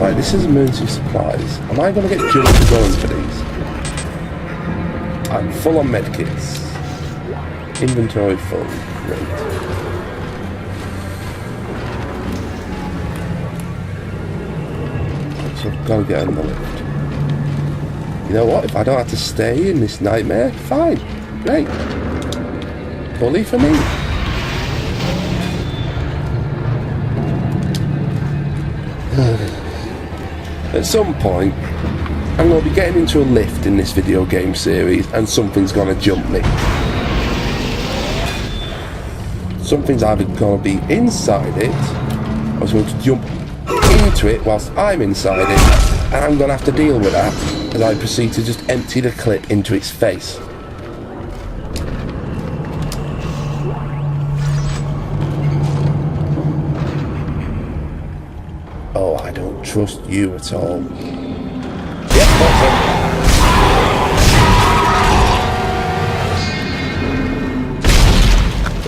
Right, this is emergency supplies. Am I going to get jumped for going for these? I'm full on medkits. Inventory full. Great. So I've got to get on the lift. You know what? If I don't have to stay in this nightmare, fine. Great. Bully for me. At some point, I'm going to be getting into a lift in this video game series and something's going to jump me. Something's either going to be inside it, or it's going to jump into it whilst I'm inside it, and I'm going to have to deal with that as I proceed to just empty the clip into its face. Oh, I don't trust you at all. Yep, that's it.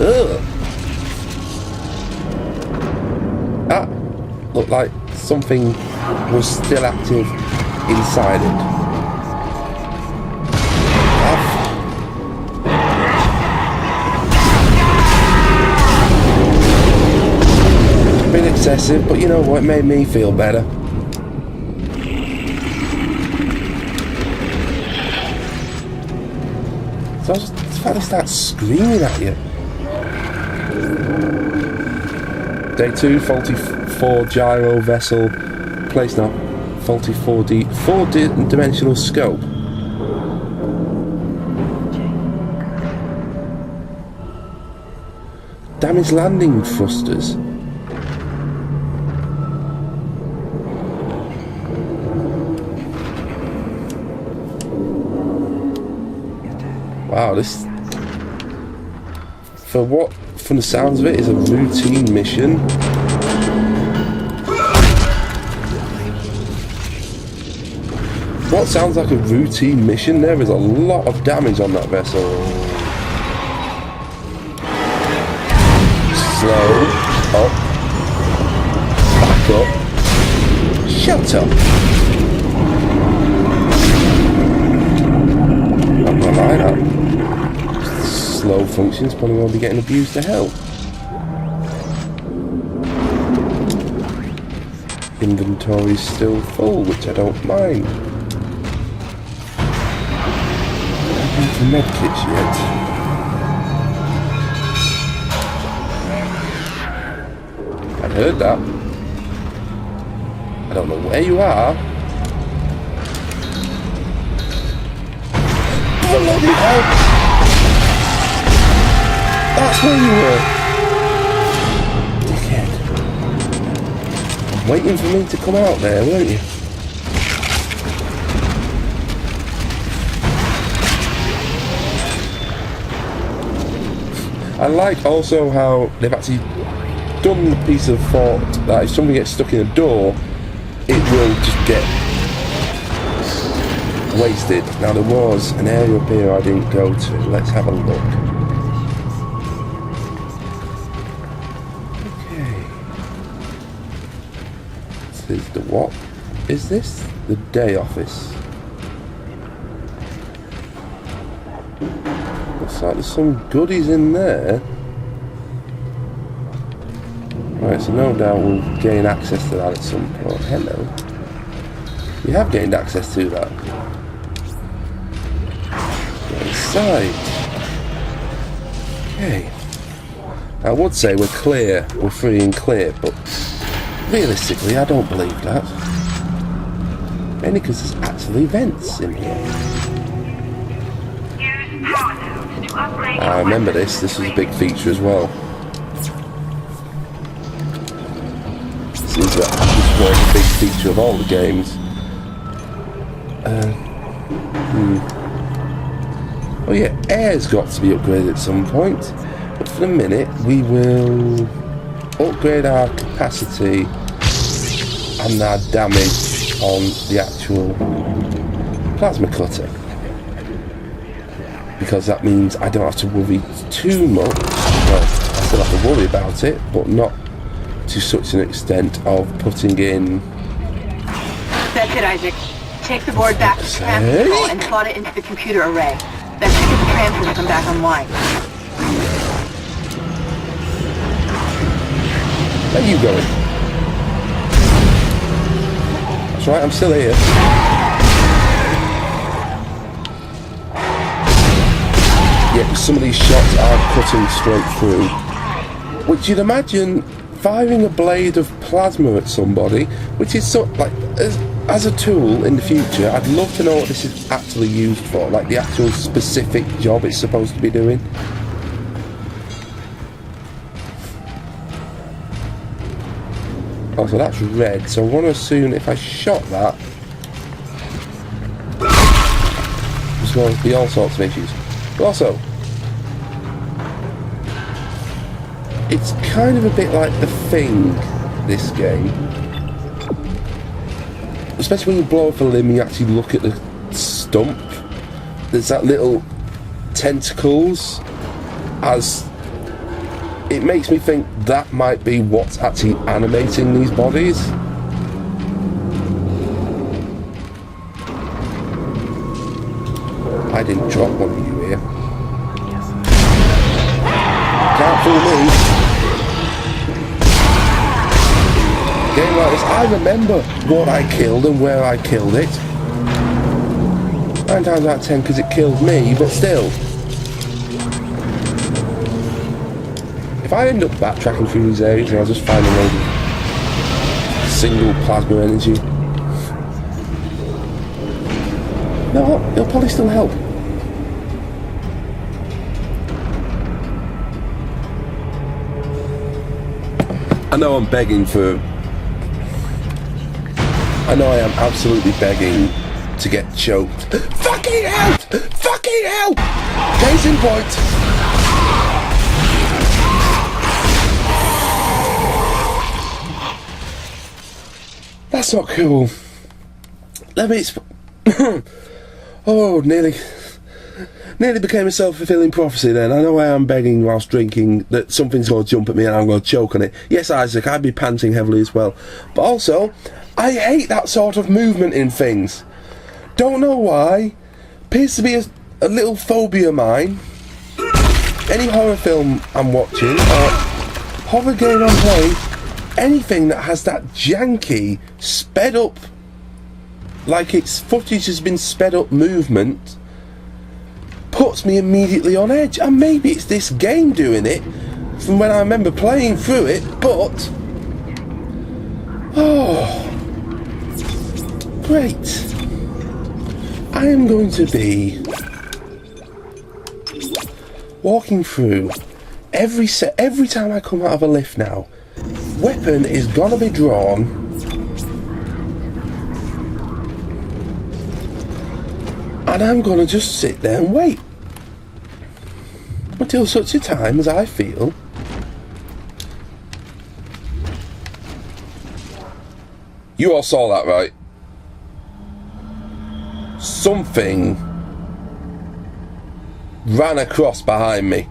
Ugh. That looked like something was still active inside it. A bit excessive, but you know what, it made me feel better. So I just finally start screaming at you. Day 2, faulty 4 gyro vessel. Place now. Faulty 4-dimensional scope. Damaged landing thrusters. Wow, this, for what, from the sounds of it, is a routine mission. What sounds like a routine mission, there is a lot of damage on that vessel. Slow, up, back up, shut up. I'm not like that. Slow functions probably won't be getting abused to hell. Inventory's still full, which I don't mind. I need the medkits yet. I heard that. I don't know where you are. Bloody hell! That's where you were! Dickhead. Waiting for me to come out there, weren't you? I like also how they've actually done the piece of thought that if something gets stuck in a door, it will just get wasted. Now there was an area up here I didn't go to. Let's have a look. This is the what? Is this the day office? Looks like there's some goodies in there. Right, so no doubt we'll gain access to that at some point. Hello. We have gained access to that. Go inside. Okay. I would say we're clear, we're free and clear, but realistically, I don't believe that. Mainly because there's actually vents in here. I remember this was a big feature as well. Seems that this was a big feature of all the games. Oh yeah, air's got to be upgraded at some point. But for the minute, we will upgrade our capacity and our damage on the actual plasma cutter, because that means I don't have to worry too much. Well, I still have to worry about it, but not to such an extent of putting in That's it, Isaac. Take the board back to command control and slot it into the computer array. Then trigger the transfer to come back online. Where are you going? That's right, I'm still here. Yeah, because some of these shots are cutting straight through. Which you'd imagine firing a blade of plasma at somebody, which is so, like, as a tool in the future, I'd love to know what this is actually used for, like the actual specific job it's supposed to be doing. Oh, so that's red, so I want to assume if I shot that, there's going to be all sorts of issues. But also, it's kind of a bit like The Thing, this game. Especially when you blow off a limb, you actually look at the stump. There's that little tentacles, as it makes me think that might be what's actually animating these bodies. I didn't drop one of you here. Can't fool me. Game like this, I remember what I killed and where I killed it. 9 times out of 10 because it killed me, but still. If I end up backtracking through these areas and I'll just find a load of single plasma energy. You know what? It'll probably still help. I know I'm begging for... I know I am absolutely begging to get choked. Fucking hell! Fucking hell! Case in point. That's not cool. Let me... Oh, nearly became a self-fulfilling prophecy then. I know I am begging whilst drinking that something's going to jump at me and I'm going to choke on it. Yes, Isaac, I'd be panting heavily as well. But also, I hate that sort of movement in things. Don't know why. Appears to be a little phobia of mine. Any horror film I'm watching, or horror game I'm playing, anything that has that janky, sped up, like its footage has been sped up movement, puts me immediately on edge. And maybe it's this game doing it from when I remember playing through it, but oh, great. I am going to be walking through every time I come out of a lift now. Weapon is gonna be drawn, and I'm gonna just sit there and wait until such a time as I feel you all saw that, right? Something ran across behind me.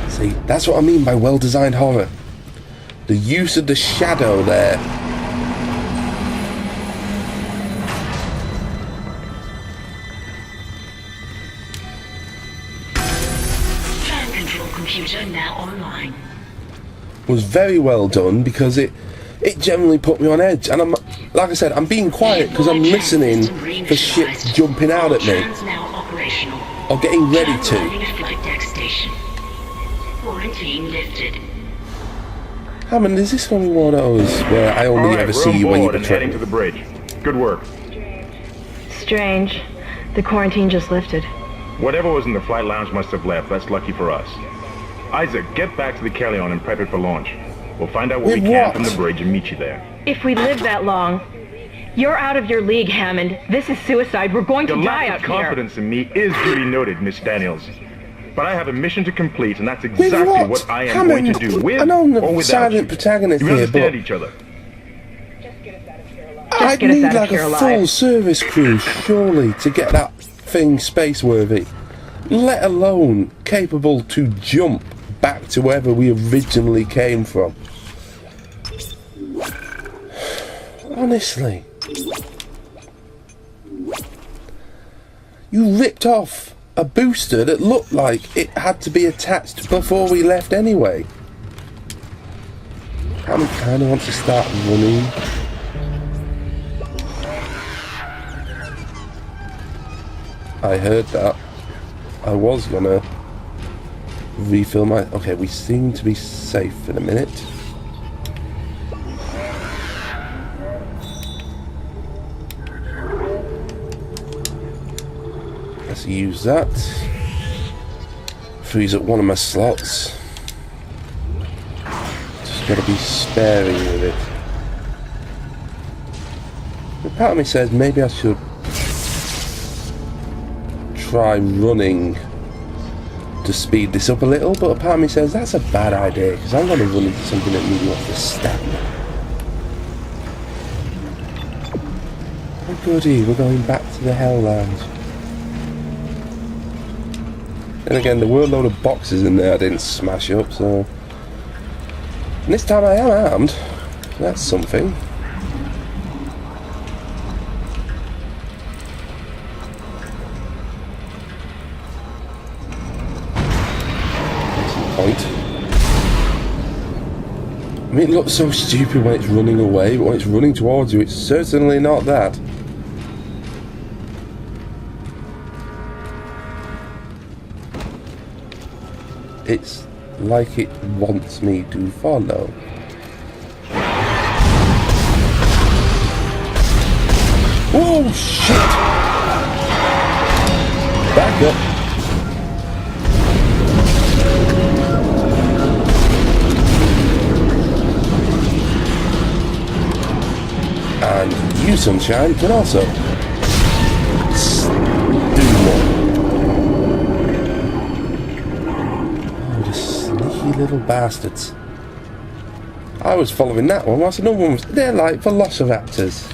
See, that's what I mean by well-designed horror. The use of the shadow there. Fan control computer now online. Was very well done because it generally put me on edge, and I'm, like I said, I'm being quiet because I'm listening for shit jumping out at me or getting ready to. Quarantine lifted. Hammond, is this going to be one of those where I only ever see you when you and betray heading me? to the bridge. Good work. Strange. The quarantine just lifted. Whatever was in the flight lounge must have left. That's lucky for us. Isaac, get back to the Kellion and prep it for launch. We'll find out what we With can what? from the bridge and meet you there. If we live that long, you're out of your league, Hammond. This is suicide. We're going to Your die lack out of here. confidence in me is duly noted, Miss Daniels. But I have a mission to complete, and that's With exactly what? what I am Hammond, going to do, with I know I'm or the without silent you. protagonist You here, understand but each other. I'd get us need out of like here a alive. full service crew, surely, to get that thing space-worthy. Let alone capable to jump back to wherever we originally came from. Honestly. You ripped off a booster that looked like it had to be attached before we left anyway. I kind of want to start running. I heard that. I was gonna refill my... Okay, we seem to be safe in a minute. Let's use that. Freeze up one of my slots. Just gotta be sparing with it. But part of me says maybe I should try running to speed this up a little, but a part of me says that's a bad idea because I'm going to run into something that needs off the stand. Oh goody, we're going back to the Hell Lounge. And again, there were a load of boxes in there I didn't smash up, so... And this time I am armed, so that's something. Point. I mean, it looks so stupid when it's running away, but when it's running towards you, it's certainly not that. It's like it wants me to follow. Oh shit! Back up. And you, Sunshine, can also do more. Oh, the sneaky little bastards. I was following that one, whilst another one was... They're like Velociraptors.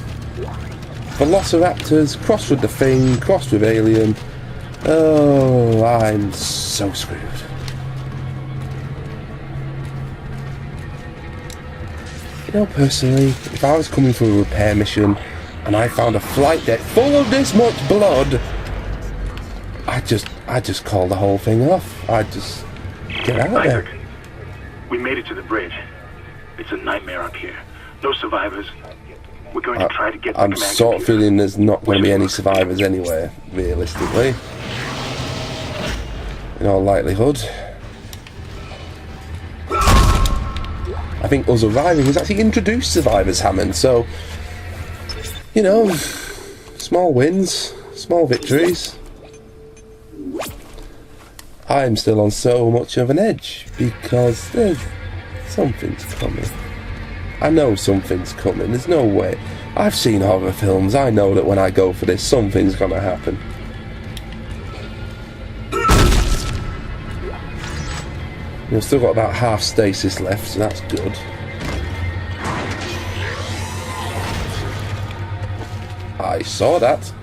Velociraptors, crossed with the Thing, crossed with Alien. Oh, I'm so screwed. You know, personally, if I was coming for a repair mission and I found a flight deck full of this much blood, I'd just call the whole thing off. I'd just get out of there. We made it to the bridge. It's a nightmare up here. No survivors. We're going to try to get. I'm sort of feeling there's not going to be any survivors anywhere, realistically. In all likelihood. I think us arriving has actually introduced survivors, Hammond, so, you know, small wins, small victories. I'm still on so much of an edge, because there's something's coming. I know something's coming, there's no way. I've seen horror films, I know that when I go for this, something's gonna happen. We've still got about half stasis left, so that's good. I saw that.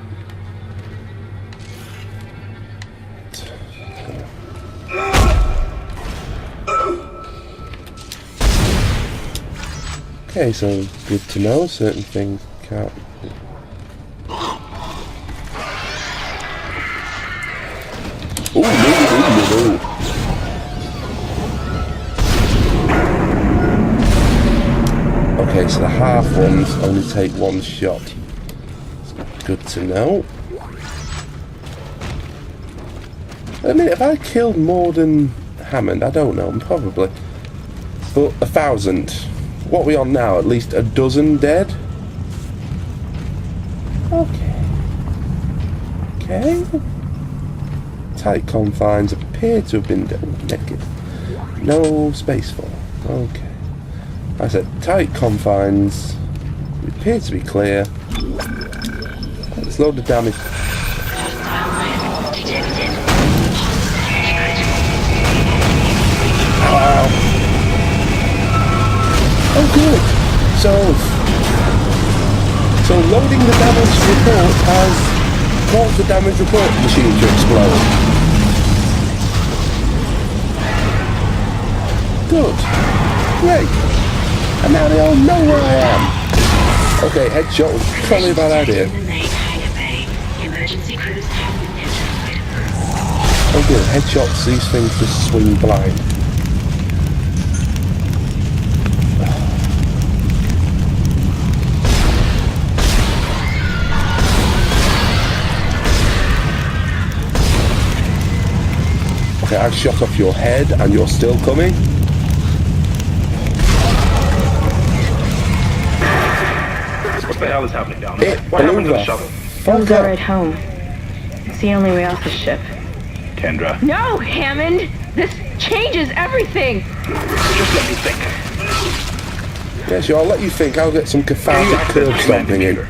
Okay, so good to know, certain things can't... Ooh, no. Okay, so the half ones only take one shot. It's good to know. I mean, have I killed more than Hammond? I don't know, probably. But 1,000. What are we on now? At least a dozen dead? Okay. Okay. Tight confines appear to have been naked. No space for. Okay. I said tight confines appear to be clear. Let's load the damage. Wow. Oh good. So loading the damage report has caused the damage report machine to explode. Good. Great. And now they all know where I am. Okay, headshot was probably a bad idea. In the main hangar bay. Emergency crews have been notified. Oh good, headshots, these things just swing blind. Okay, I've shot off your head and you're still coming. What the hell is happening down there? It What happened to blew the off. shuttle? That was Fuck our up. ride home. It's the only way off the ship. Kendra, No, Hammond! This changes everything! just let me think. Yeah, sure, I'll let you think. I'll get some cathartic Access curb the command stomping in. computer.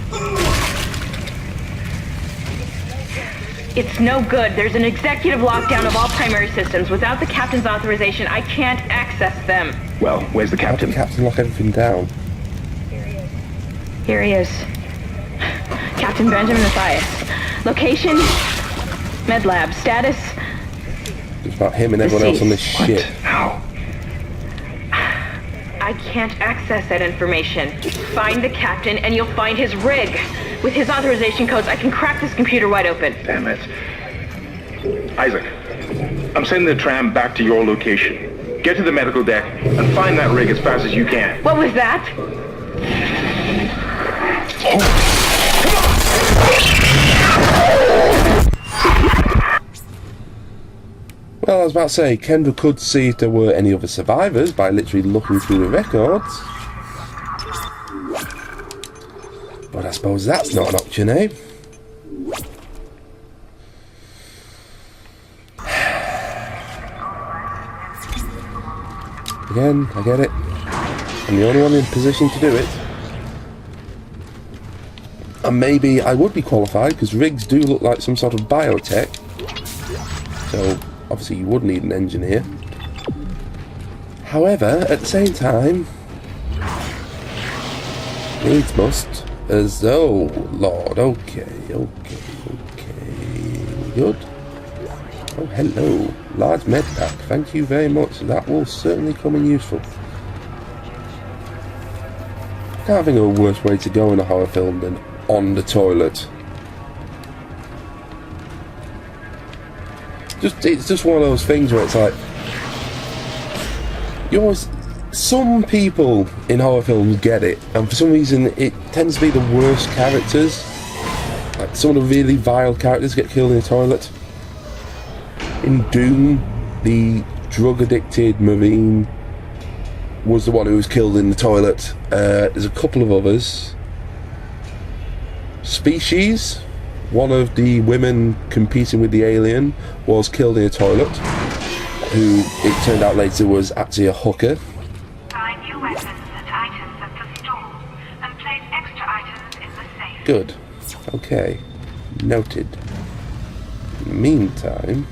It's no good. There's an executive lockdown of all primary systems. Without the captain's authorization, I can't access them. Well, where's the How did captain? Captain lock everything down? Here he is. Captain Benjamin Mathias. Location? Med lab. Status? It's about him and everyone else on this ship. How? I can't access that information. Find the captain and you'll find his rig. With his authorization codes, I can crack this computer wide open. Damn it. Isaac, I'm sending the tram back to your location. Get to the medical deck and find that rig as fast as you can. What was that? Well, I was about to say, Kendra could see if there were any other survivors by literally looking through the records. But I suppose that's not an option, eh? Again, I get it. I'm the only one in position to do it. And maybe I would be qualified, because rigs do look like some sort of biotech. So, obviously you would need an engineer. However, at the same time, needs must. As oh Lord, okay. Good. Oh hello. Large med pack, thank you very much. That will certainly come in useful. Can't think of a worse way to go in a horror film than on the toilet. It's just one of those things where it's like, you always, some people in horror films get it, and for some reason it tends to be the worst characters. Like some of the really vile characters get killed in the toilet. In Doom, the drug-addicted Marine was the one who was killed in the toilet. There's a couple of others. Species, one of the women competing with the alien, was killed in a toilet, who it turned out later was actually a hooker. Find new weapons and items at the store, and place extra items in the safe. Good. Okay. Noted. In the meantime,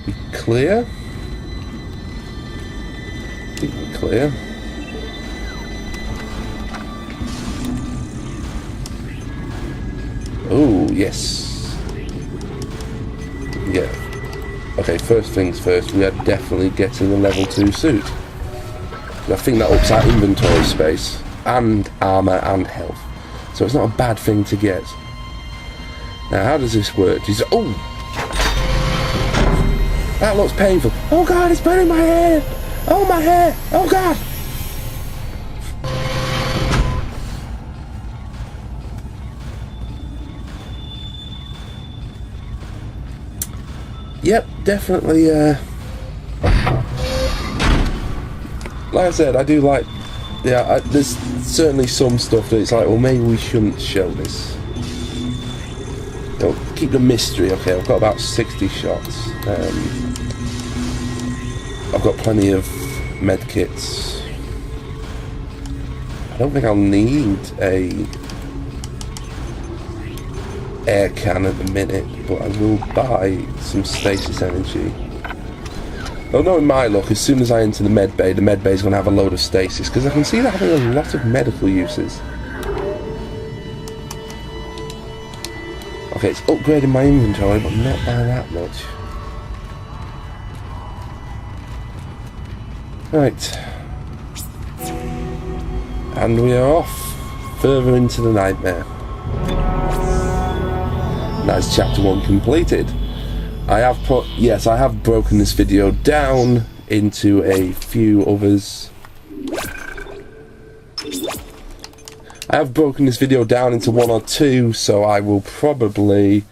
we clear? I think we're clear. Oh, yes. Yeah. Okay, first things first, we are definitely getting a level 2 suit. I think that ups our inventory space, and armour and health. So it's not a bad thing to get. Now, how does this work? Oh! That looks painful. Oh god, it's burning my hair! Oh, my hair! Oh god! Yep, definitely, like I said, I do like, yeah, there's certainly some stuff that it's like, well, maybe we shouldn't show this. Keep the mystery. Okay, I've got about 60 shots. I've got plenty of med kits. I don't think I'll need a air can at the minute, but I will buy some stasis energy. Oh, knowing my luck, as soon as I enter the med bay is going to have a load of stasis, because I can see that having a lot of medical uses. Okay, it's upgrading my inventory, but not by that much. Right. And we are off further into the nightmare. That's chapter 1 completed. I have broken this video down into a few others. I have broken this video down into 1 or 2, so I will probably...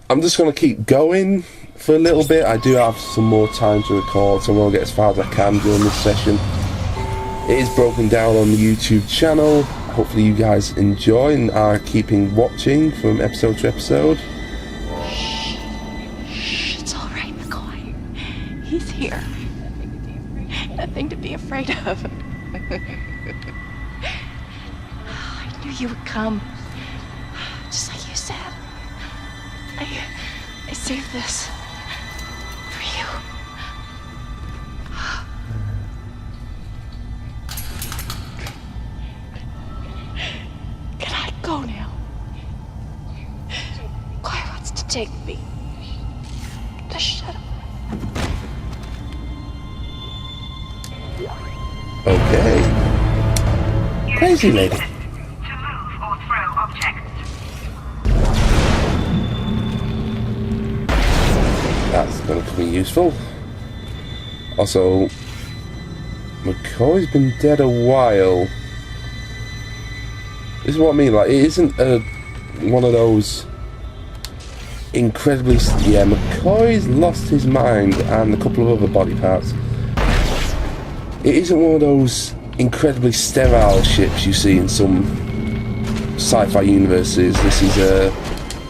I'm just going to keep going for a little bit. I do have some more time to record, so I'm going to get as far as I can during this session. It is broken down on the YouTube channel. Hopefully you guys enjoy and are keeping watching from episode to episode. It's all right, McCoy. He's here. Nothing to be afraid of. I knew you would come. Just like you said. I saved this for you. Can I go now? McCoy wants to take me. Just shut up. Okay. Crazy lady. To move or throw objects. That's going to be useful. Also, McCoy's been dead a while. This is what I mean, like, it isn't one of those incredibly... Yeah, McCoy's lost his mind and a couple of other body parts. It isn't one of those incredibly sterile ships you see in some sci-fi universes. This is a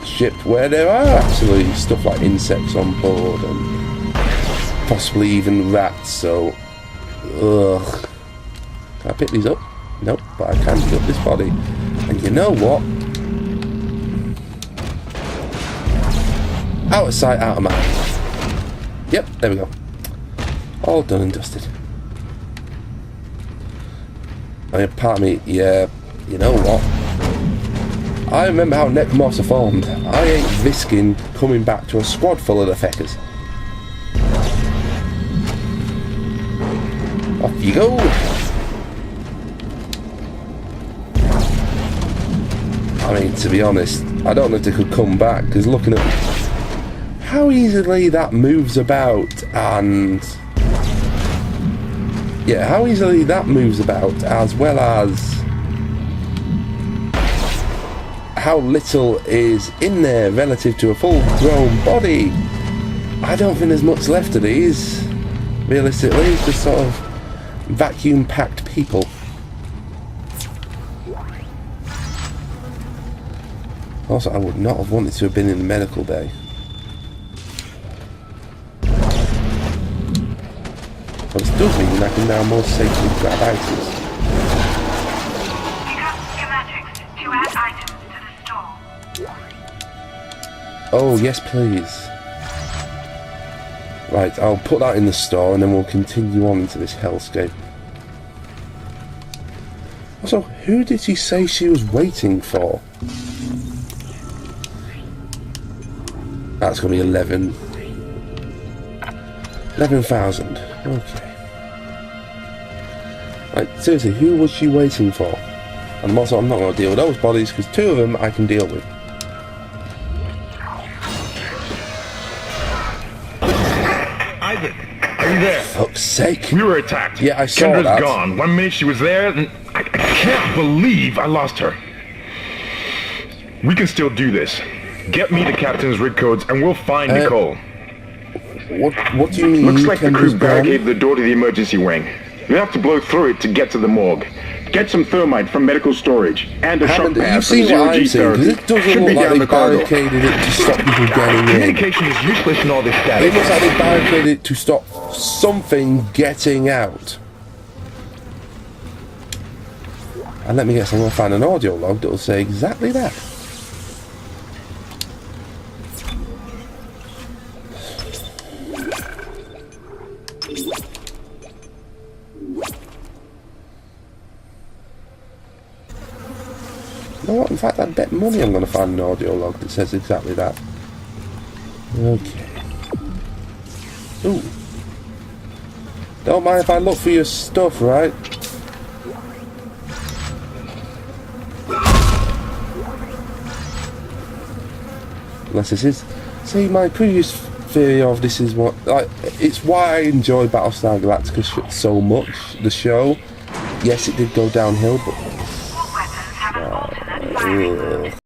ship where there are actually stuff like insects on board and possibly even rats, so... Ugh. Can I pick these up? Nope, but I can pick up this body. And you know what? Out of sight, out of mind. Yep, there we go. All done and dusted. I mean, part of me, yeah, you know what? I remember how Necromorphs are formed. I ain't risking coming back to a squad full of the feckers. Off you go! I mean, to be honest, I don't know if they could come back, because looking at how easily that moves about, and... Yeah, how easily that moves about, as well as how little is in there relative to a full-grown body. I don't think there's much left of these, realistically. It's just sort of vacuum-packed people. Also, I would not have wanted to have been in the medical bay. But it does mean I can now more safely grab items. Pick up schematics to add items to the store. Oh, yes, please. Right, I'll put that in the store and then we'll continue on into this hellscape. Also, who did she say she was waiting for? That's going to be 11,000. Okay. Right, seriously, who was she waiting for? And also, I'm not going to deal with those bodies because 2 of them I can deal with. Isaac, are you there? Fuck's sake. We were attacked. Yeah, I saw Kendra's that. gone. 1 minute she was there, and I can't believe I lost her. We can still do this. Get me the captain's rig codes, and we'll find Nicole. What do you mean? Looks like the crew Kendra's gone? barricaded the door to the emergency wing. We have to blow through it to get to the morgue. Get some thermite from medical storage and a shock Haven't you pad from seen what zero I'm G seeing? Because therapy. it doesn't Should look be like down they the corridor. barricaded it to stop people getting in. Communication is useless in all this It static. looks like they barricaded it to stop something getting out. And let me guess, I'm going to find an audio log that will say exactly that. You know what? In fact, I'd bet money I'm going to find an audio log that says exactly that. Okay. Ooh. Don't mind if I look for your stuff, right? Unless this is... See, my previous theory of this is what... Like, it's why I enjoy Battlestar Galactica so much, the show. Yes, it did go downhill, but... All weapons have an alternate firing mode.